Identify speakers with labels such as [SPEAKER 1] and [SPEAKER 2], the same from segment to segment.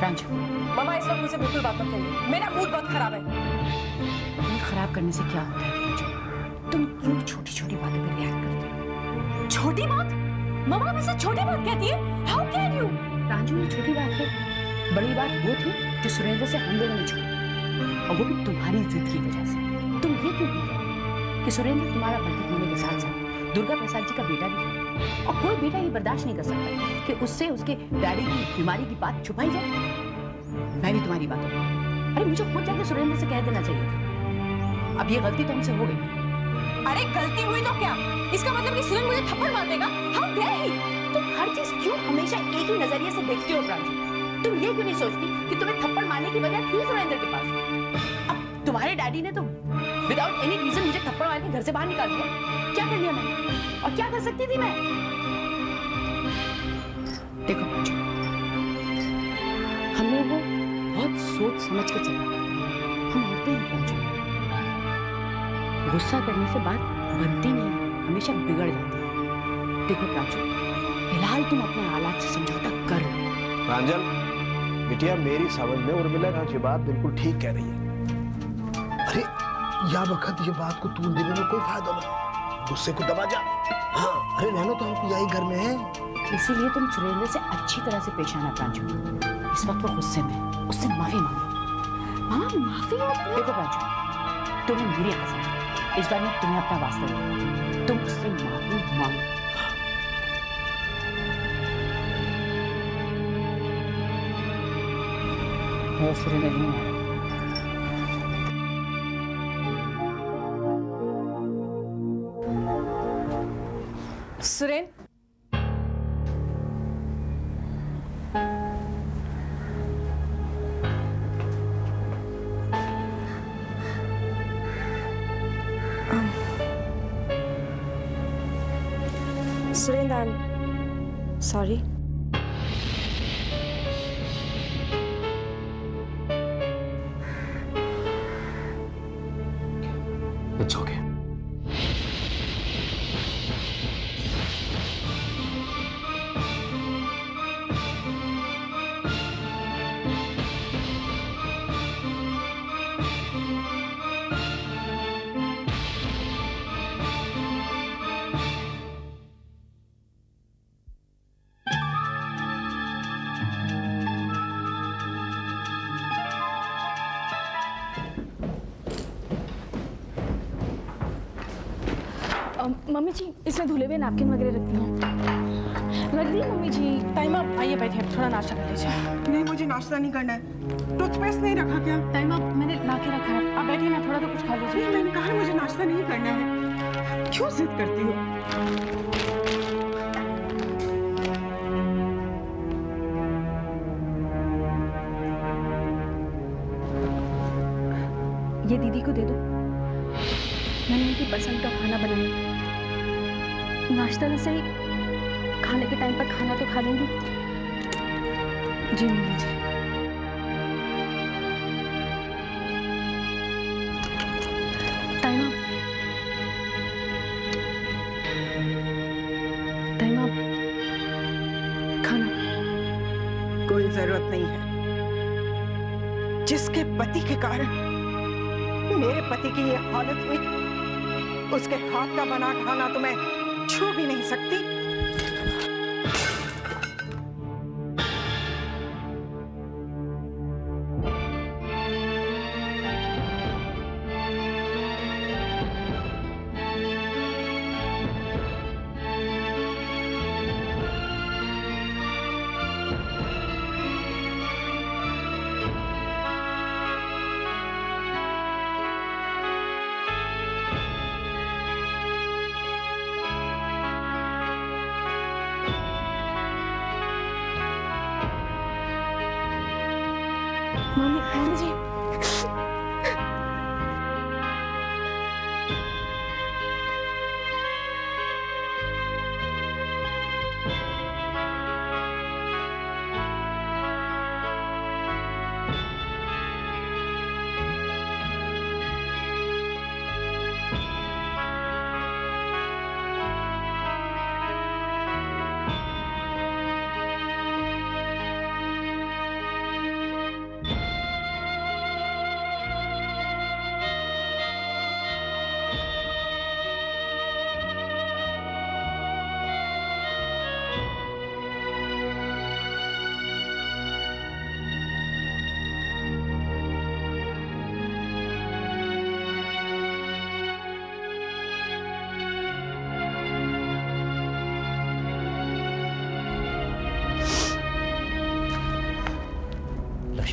[SPEAKER 1] प्रांजू,
[SPEAKER 2] मामा इस वक्त मुझसे बिल्कुल बात मत करिए, मेरा मूड बहुत खराब है।
[SPEAKER 1] मूड खराब करने से क्या होता है प्रांजू? तुम क्यों छोटी छोटी बातों पर रिएक्ट करती हो?
[SPEAKER 2] छोटी बात? मामा मुझसे छोटी बात कहती है? How can you?
[SPEAKER 1] प्रांजू ये छोटी बात है, बड़ी बात वो थी जो सुरेंद्र से हम लोगों ने छोड़ी, और वो भी तुम्हारी जिद की वजह से। तुम ये क्यों भूल गए कि सुरेंद्र तुम्हारा पति होने के साथ साथ दुर्गा प्रसाद जी का बेटा भी है, और कोई बेटा ये बर्दाश्त नहीं कर सकता कि उससे उसके डैडी की बीमारी की बात छुपाई जाए। मैं भी तुम्हारी बातों में, अरे मुझे खुद जाके सुरेंद्र से कह देना चाहिए था। अब ये गलती तो हमसे हो गई।
[SPEAKER 2] अरे गलती हुई तो क्या? इसका मतलब कि सुरेंद्र मुझे थप्पड़ मार देगा? How dare he?
[SPEAKER 1] तुम हर चीज क्यों हमेशा एक ही नजरिए से देखती हो प्रांजू? तुम ये क्यों नहीं सोचती कि तुम्हें थप्पड़ मारने की वजह थी सुरेंद्र के पास? अब तुम्हारे डैडी ने तो विदाउट एनी रीजन मुझे थप्पड़ मार के घर से बाहर निकाल दिया। क्या कर लिया मैंने, और क्या कर सकती थी मैं? देखो प्रांजू, हम लोगों को बहुत सोच समझ के चलना पड़ता है। हम औरतें हैं प्रांजू, गुस्सा करने से बात बनती नहीं, हमेशा बिगड़ जाती है। देखो प्रांजू, फिलहाल तुम अपने हालात से समझौता कर लो।
[SPEAKER 3] प्रांजल, बिटिया मेरी समझ में उर्मिला ये बात बिल्कुल ठीक कह रही है। अरे या वक्त ये बात को तूल देने में कोई फायदा नहीं, गुस्से को दबा जा। हाँ, अरे रहना तो हमको यही घर में है।
[SPEAKER 1] इसीलिए तुम सुरेंद्र से अच्छी तरह से पेश आना प्रांजू। इस वक्त वो गुस्से में, उससे माफी मांगो।
[SPEAKER 2] मामा माफी?
[SPEAKER 1] देखो प्रांजू, तुम्हें मेरी कसम, इस बार मैं तुम्हें अपना वास्ता दूंगी, तुम उससे माफी मांगो। वो सुरेंद्र नहीं आ रहा।
[SPEAKER 2] Surendra, Surendra, I am sorry.
[SPEAKER 3] It's okay.
[SPEAKER 2] Mummy ji, इसमें धुले हुए नैपकिन वगैरह रख दी मम्मी जी। टाइम आप आइए, बैठे थोड़ा नाश्ता कर लीजिए।
[SPEAKER 4] नहीं, मुझे नाश्ता नहीं करना है। टूथपेस्ट नहीं रखा क्या?
[SPEAKER 2] टाइम आप मैंने ला के रखा है, आप बैठिए ना, थोड़ा तो कुछ खा लीजिए।
[SPEAKER 4] नहीं, मैंने कहा मुझे नाश्ता नहीं करना है। क्यों जिद करती हो?
[SPEAKER 2] ये दीदी को दे दो, मैंने उनकी पसंद का खाना बनाया। नाश्ता न सही, खाने के टाइम पर खाना तो खा लेंगी। जी मम्मी जी। टाइम आप खाना।
[SPEAKER 4] कोई जरूरत नहीं है। जिसके पति के कारण मेरे पति की ये हालत हुई, उसके हाथ का बना खाना तो मैं छू भी नहीं सकती।
[SPEAKER 2] मम्मी जी,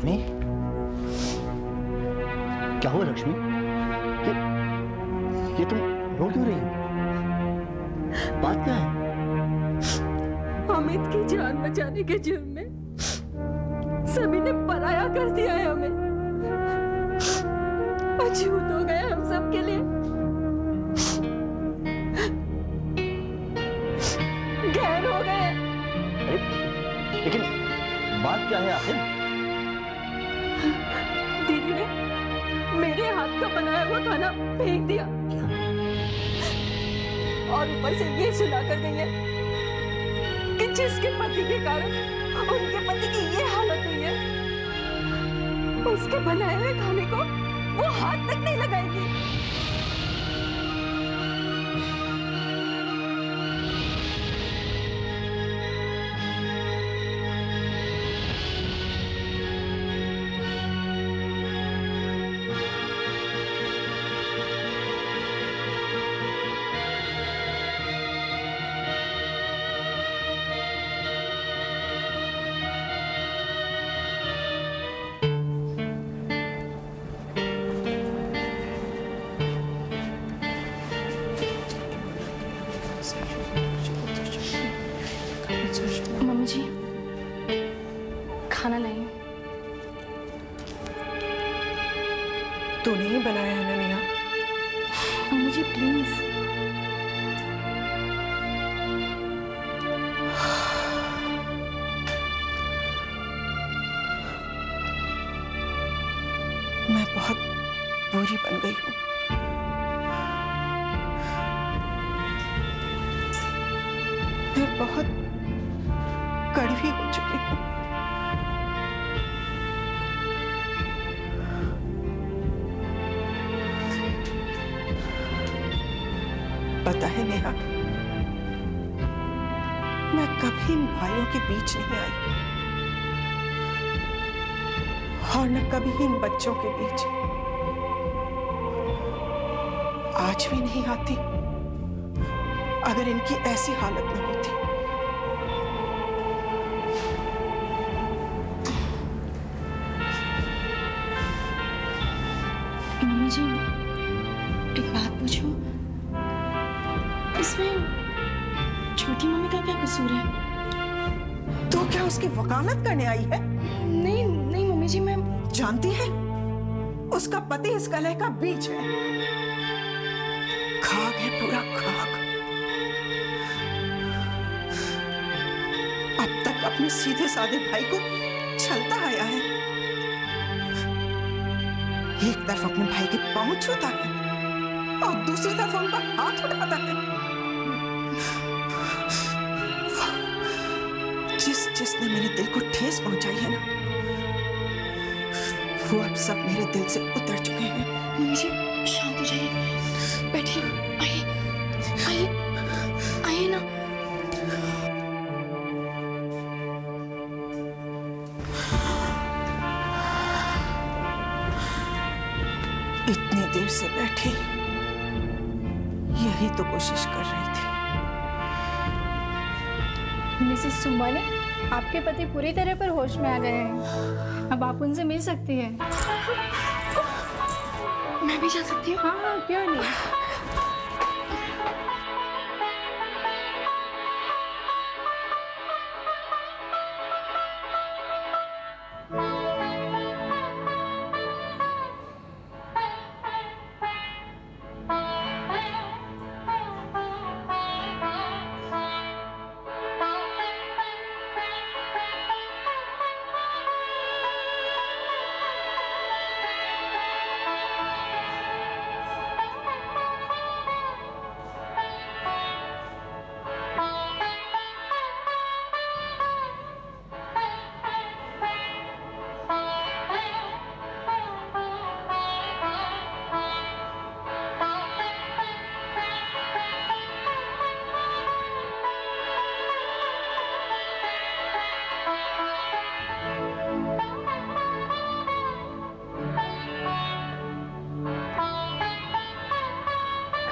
[SPEAKER 5] लक्ष्मी, क्या हुआ लक्ष्मी? ये तुम रो क्यों रही हो? बात क्या है?
[SPEAKER 2] अमित की जान बचाने के जुर्म में सभी ने पराया कर दिया है हमें। अछूत हो गए हम सब के लिए, गैर हो गए।
[SPEAKER 5] अरे लेकिन बात क्या है आखिर?
[SPEAKER 2] दीदी ने मेरे हाथ का बनाया हुआ खाना फेंक दिया और ऊपर से ये सुना कर गई है कि जिसके पति के कारण उनके पति की ये हालत हुई है, उसके बनाए हुए खाने को वो हाथ तक नहीं लगाएगी। मम्मी जी, खाना लाइए।
[SPEAKER 4] तूने ही बनाया है ना नेहा?
[SPEAKER 2] Mummy ji please.
[SPEAKER 4] मैं बहुत बुरी बन गई हूँ। मैं बहुत कड़वी हो चुकी हूँ। पता है नेहा, मैं कभी इन भाइयों के बीच नहीं आई और न कभी इन बच्चों के बीच। आज भी नहीं आती अगर इनकी ऐसी हालत न होती।
[SPEAKER 2] मम्मी जी, एक बात पूछूं? इसमें छोटी मम्मी का क्या कसूर है?
[SPEAKER 4] तो क्या उसकी वकालत करने आई है?
[SPEAKER 2] नहीं नहीं मम्मी जी, मैं
[SPEAKER 4] जानती है, उसका पति इस कलह का बीज है, खाक है, पूरा खाक। अब तक अपने सीधे साधे भाई को छलता आया है। एक तरफ अपने भाई के पांव छूता है और दूसरी तरफ उन पर हाथ उठाता है। जिसने मेरे दिल को ठेस पहुंचाई है ना, वो अब सब मेरे दिल से उतर चुके हैं।
[SPEAKER 2] मम्मी जी शांत हो जाइए, बैठिए, आइए आइए आइए ना।
[SPEAKER 4] इतनी देर से बैठी, यही तो कोशिश कर रही थी।
[SPEAKER 6] मिसेस सुमानी, आपके पति पूरी तरह पर होश में आ गए हैं। अब आप उनसे मिल सकती हैं।
[SPEAKER 2] मैं भी जा सकती हूँ?
[SPEAKER 6] हाँ हाँ, क्यों नहीं।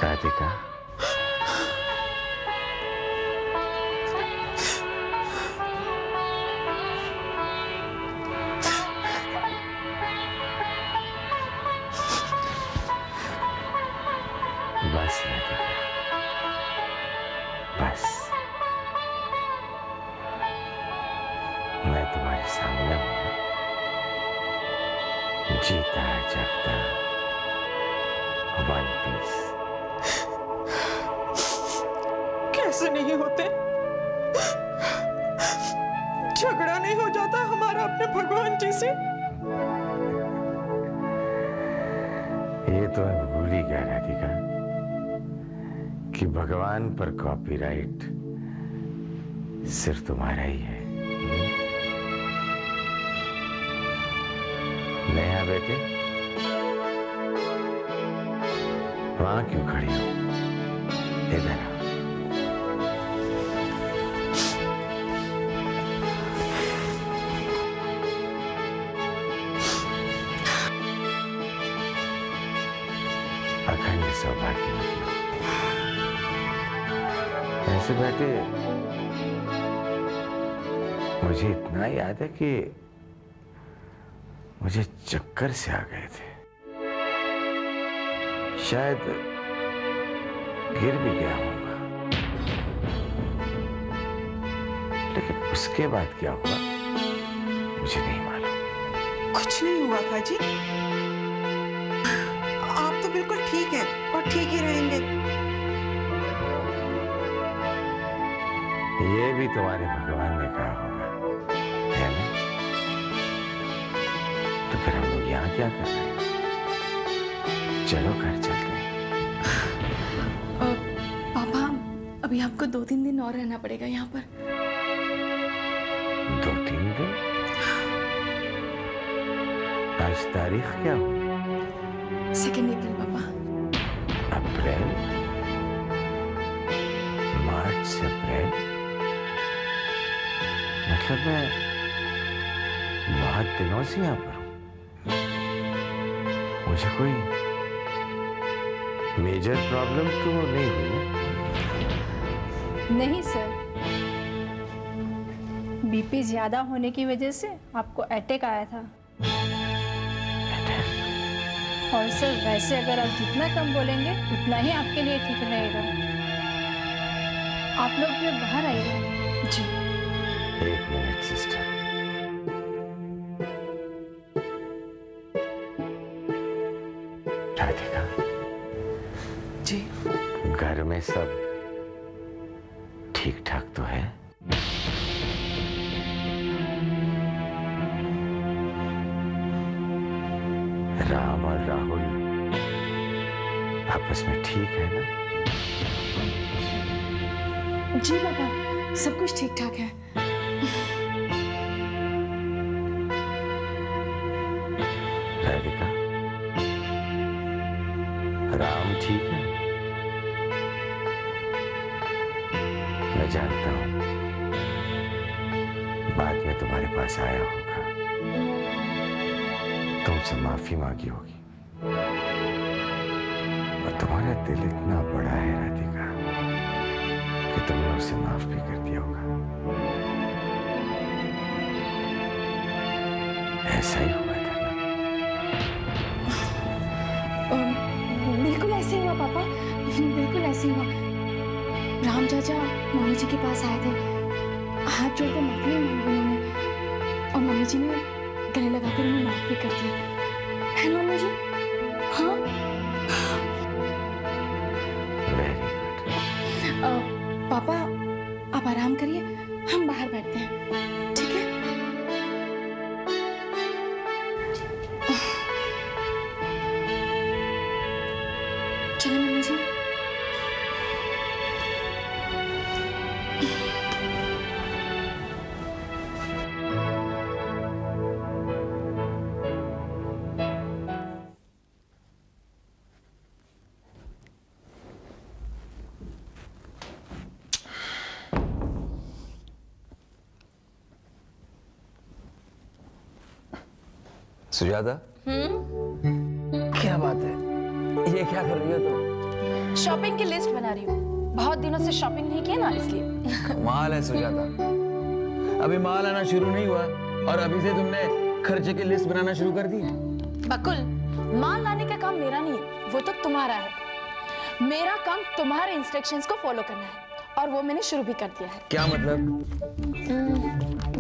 [SPEAKER 5] राधिका,
[SPEAKER 7] तुम्हारे सामने हूं, जीता जागता वन पीस।
[SPEAKER 4] कैसे नहीं होते? झगड़ा नहीं हो जाता हमारा अपने भगवान जी से?
[SPEAKER 7] ये तो मैं भूल ही गया राधिका कि भगवान पर कॉपीराइट सिर्फ तुम्हारा ही है। नेहा बेटे, वहां क्यों खड़ी हो? इधर आओ। अखंड सौभाग्य। ऐसे बेटे, मुझे इतना याद है कि मुझे चक्कर से आ गए थे, शायद गिर भी गया होगा, लेकिन उसके बाद क्या हुआ मुझे नहीं मालूम।
[SPEAKER 4] कुछ नहीं हुआ था जी, आप तो बिल्कुल ठीक है और ठीक ही रहेंगे।
[SPEAKER 7] ये भी तुम्हारे भगवान ने कहा होगा, है ना? तो फिर हम लोग यहाँ क्या कर रहे हैं? चलो घर चलते हैं।
[SPEAKER 2] पापा, अभी आपको 2-3 दिन और रहना पड़ेगा यहाँ पर।
[SPEAKER 7] 2-3 दिन? आज तारीख क्या हुई?
[SPEAKER 2] 2 अप्रैल पापा।
[SPEAKER 7] अप्रैल, मार्च से अप्रैल, मतलब मैं बहुत दिनों से यहाँ पर हूँ। मुझे कोई मेजर प्रॉब्लम तो नहीं हुई ना?
[SPEAKER 6] नहीं सर, बीपी ज्यादा होने की वजह से आपको अटैक आया था। और सर वैसे अगर आप जितना कम बोलेंगे उतना ही आपके लिए ठीक रहेगा। आप लोग भी बाहर आइए।
[SPEAKER 2] जी।
[SPEAKER 7] 1 मिनट सिस्टर। राधिका
[SPEAKER 2] जी।
[SPEAKER 7] घर में सब ठीक ठाक तो है? राम और राहुल आपस में ठीक है ना?
[SPEAKER 2] जी पापा, सब कुछ ठीक ठाक है।
[SPEAKER 7] राधिका, राम ठीक है? मैं जानता हूं बाद में तुम्हारे पास आया होगा, तुमसे माफी मांगी होगी, और तुम्हारा दिल इतना बड़ा है राधिका कि तुमने उसे माफ भी कर दिया होगा। ऐसा ही हुआ था ना?
[SPEAKER 2] बिल्कुल ऐसे ही हुआ पापा, बिल्कुल ऐसे ही हुआ। राम चाचा मम्मी जी के पास आए थे, हाथ जोड़कर माफी मांगी उन्होंने, और मम्मी जी ने गले लगाकर उन्हें माफ भी कर दिया, है ना मम्मी जी? हाँ।
[SPEAKER 7] Very good.
[SPEAKER 2] पापा आप आराम करिए, हम बाहर बैठते हैं, ठीक है? चलो मम्मी जी।
[SPEAKER 5] सुजाता, क्या बात है? ये क्या कर रही हो तुम?
[SPEAKER 8] शॉपिंग की लिस्ट बना रही हूँ। बहुत दिनों से शॉपिंग नहीं किया ना, इसलिए।
[SPEAKER 5] माल है सुजाता, अभी माल आना शुरू नहीं हुआ और अभी से तुमने खर्चे की लिस्ट बनाना शुरू कर दी है।
[SPEAKER 8] बकुल, माल लाने का काम मेरा नहीं है, वो तो तुम्हारा है। मेरा काम तुम्हारे इंस्ट्रक्शंस को फॉलो करना है, और वो मैंने शुरू भी कर दिया है।
[SPEAKER 5] क्या मतलब?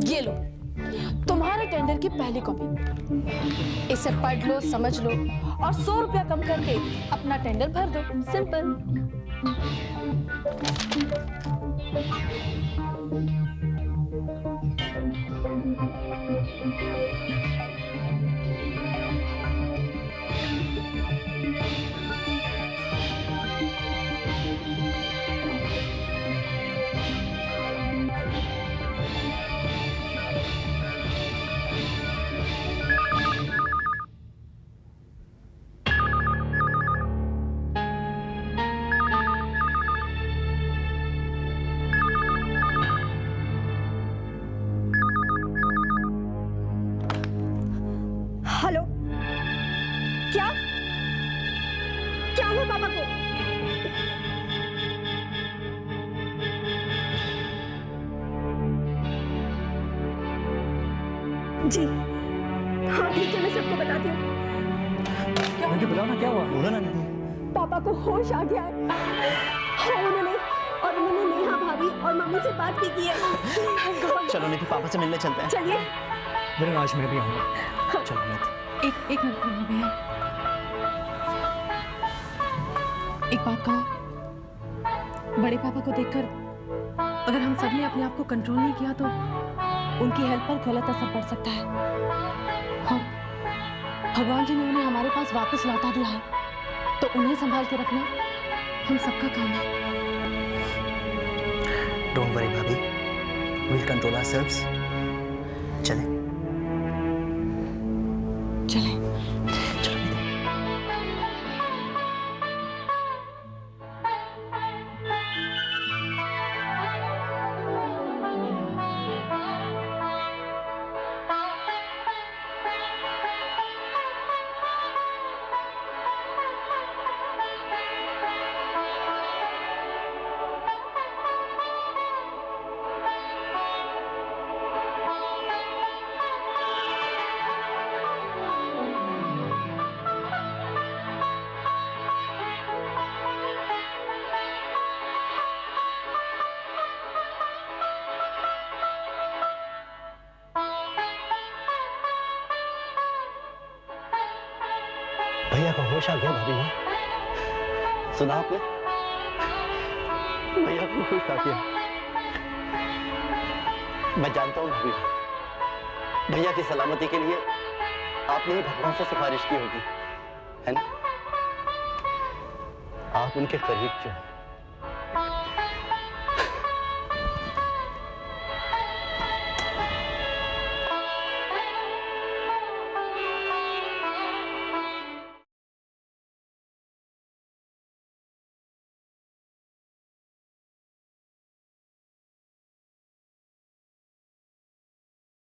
[SPEAKER 8] ये लो, तुम्हारे टेंडर की पहली कॉपी। इसे पढ़ लो, समझ लो और 100 रुपया कम करके अपना टेंडर भर दो। सिंपल।
[SPEAKER 2] हेलो, क्या क्या हुआ पापा को? जी हाँ ठीक है, मैं सबको बताती हूँ।
[SPEAKER 9] मुझे बुलाओ ना, क्या हुआ? बोलो ना।
[SPEAKER 2] पापा को होश आ गया है। हाँ उन्होंने नेहा भाभी और मम्मी से बात भी की है।
[SPEAKER 9] चलो निधि, पापा से मिलने चलते हैं।
[SPEAKER 2] चलिए।
[SPEAKER 9] मेरे आज मैं भी आऊंगा। चलो निधि।
[SPEAKER 8] एक मिनट रुको भैया, एक बात कहो। बड़े पापा को देखकर अगर हम सब ने अपने आप को कंट्रोल नहीं किया तो उनकी हेल्थ पर गलत असर पड़ सकता है। हाँ, भगवान जी ने उन्हें हमारे पास वापस लौटा दिया है, तो उन्हें संभाल के रखना हम सबका काम है।
[SPEAKER 9] डोंट वरी भाभी, वील कंट्रोल आवरसेल्व्स। चलें।
[SPEAKER 8] चलें।
[SPEAKER 9] चलो निधि। भैया को होश आ गया भाभी माँ। सुना आपने? भैया को होश आ गया। मैं जानता हूँ भाभी माँ, भैया की सलामती के लिए आपने ही भगवान से सिफारिश की होगी, है ना? आप उनके करीब जो हैं,